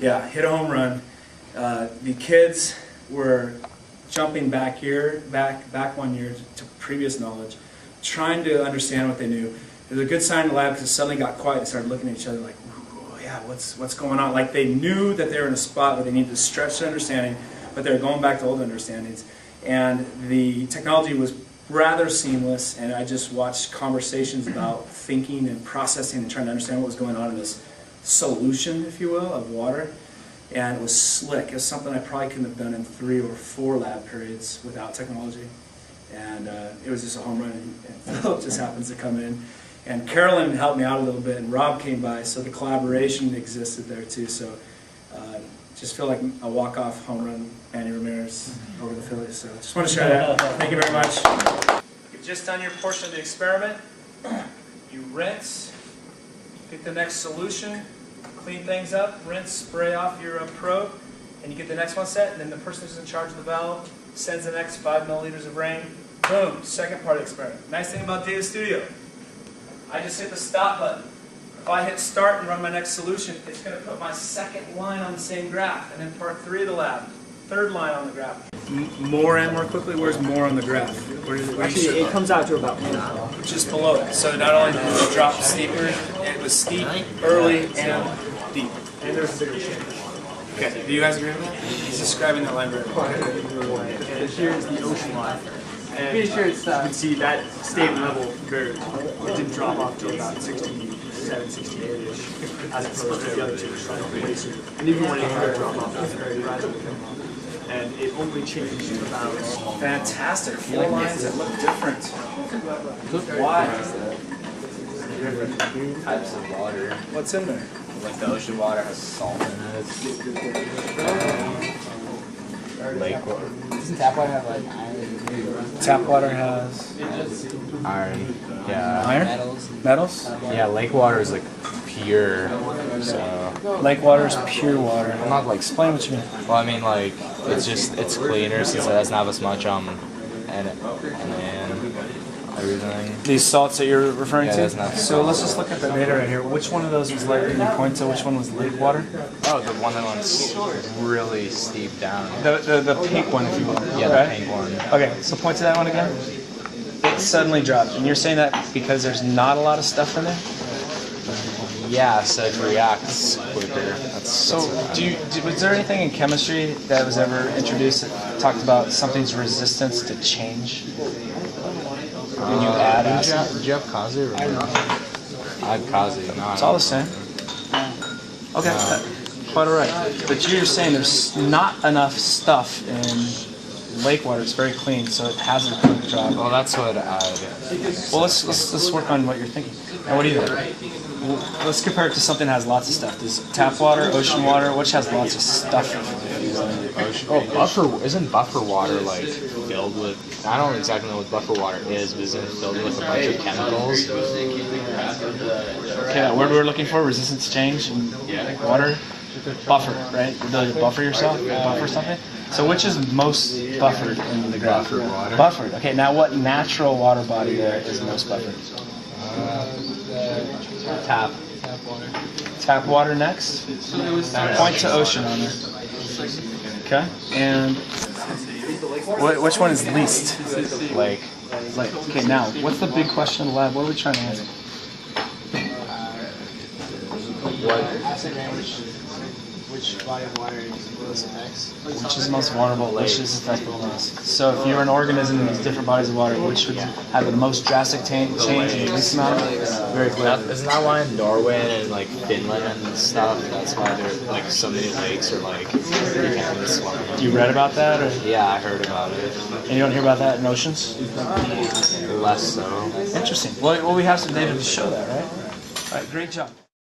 Yeah, hit a home run. The kids were jumping back 1 year to previous knowledge, trying to understand what they knew. It was a good sign in the lab because it suddenly got quiet and started looking at each other like, oh, yeah, what's going on? Like they knew that they were in a spot where they needed to stretch their understanding, but they were going back to old understandings. And the technology was rather seamless, and I just watched conversations about thinking and processing and trying to understand what was going on in this solution, if you will, of water. And it was slick. It was something I probably couldn't have done in 3 or 4 lab periods without technology. And it was just a home run, and Philip just happens to come in. And Carolyn helped me out a little bit, and Rob came by, so the collaboration existed there too. So just feel like a walk-off home run, Andy Ramirez over the Phillies. So just want to share that. Thank you very much. You've just done your portion of the experiment. You rinse, pick the next solution, clean things up, rinse, spray off your probe, and you get the next one set, and then the person who's in charge of the valve sends the next 5 milliliters of rain. Boom, second part of the experiment. Nice thing about Data Studio, I just hit the stop button. If I hit start and run my next solution, it's going to put my second line on the same graph, and then part 3 of the lab, third line on the graph. More and more quickly, where's more on the graph? Actually, it comes out to about just below it. So not only did it drop steeper, it was steep, early, and deep. And there's a bigger change. Okay, do you guys agree with that? He's describing the library. And here's the ocean line. And you can see that stayed level very well. It didn't drop off to about 67, 68-ish, as opposed to the other two. And even when it did drop off, it was very gradual. And it only changed about... Fantastic. 4 lines that look different. Why? Different types of water. What's in there? Like the ocean water has salt in it. Lake water. Doesn't tap water have like iron? Tap water has Iron. Yeah. iron? Metals? Yeah, lake water is like pure. So. Lake water is pure water. I'm not like. Explain what you mean. Well, I mean like it's cleaner since it doesn't have as much and everything. These salts that you're referring Yeah, to? that's not- So let's just look at the data right here. Which one of those was lake? Can you point to which one was lake water? Oh, the one that one's really steep down. The pink one, if you will. Yeah, right? the pink one. Okay, so point to that one again. It suddenly dropped. And you're saying that because there's not a lot of stuff in there? Yeah, so it reacts quicker. So, was there anything in chemistry that was ever introduced that talked about something's resistance to change? When you add acid? Did you have Kazi or no? I had Kazi. No, It's all the same. Okay, quite alright. But you're saying there's not enough stuff in lake water. It's very clean, so it has a quick drop. Well, that's what I. Well, let's work on what you're thinking. Now, what do you think? Let's compare it to something that has lots of stuff. Does tap water, ocean water, which has lots of stuff? Isn't buffer water like filled with? I don't exactly know what buffer water is, but isn't it filled with a bunch of chemicals? Okay, that word we're looking for, resistance to change in water. Buffer, right? The ability to buffer yourself, buffer something. So which is most buffered in the graph? Buffered water. Buffered. Okay, now what natural water body there is most buffered? Tap. Tap water next. Point to ocean on there. Okay, and which one is least? Lake. Like, okay, now what's the big question in the lab? What are we trying to answer? Which body of water is most effects? Which is most vulnerable? Which is effective most? So if you're an organism in these different bodies of water, which would have the most drastic change in the least amount? Very clear. Isn't that why in Norway and like Finland and stuff? That's why there's like so many lakes are like you can't really swim. You read about that, or Yeah, I heard about it. and you don't hear about that in oceans? Less so. Interesting. Well, we have some data to show that, right? All right, great job.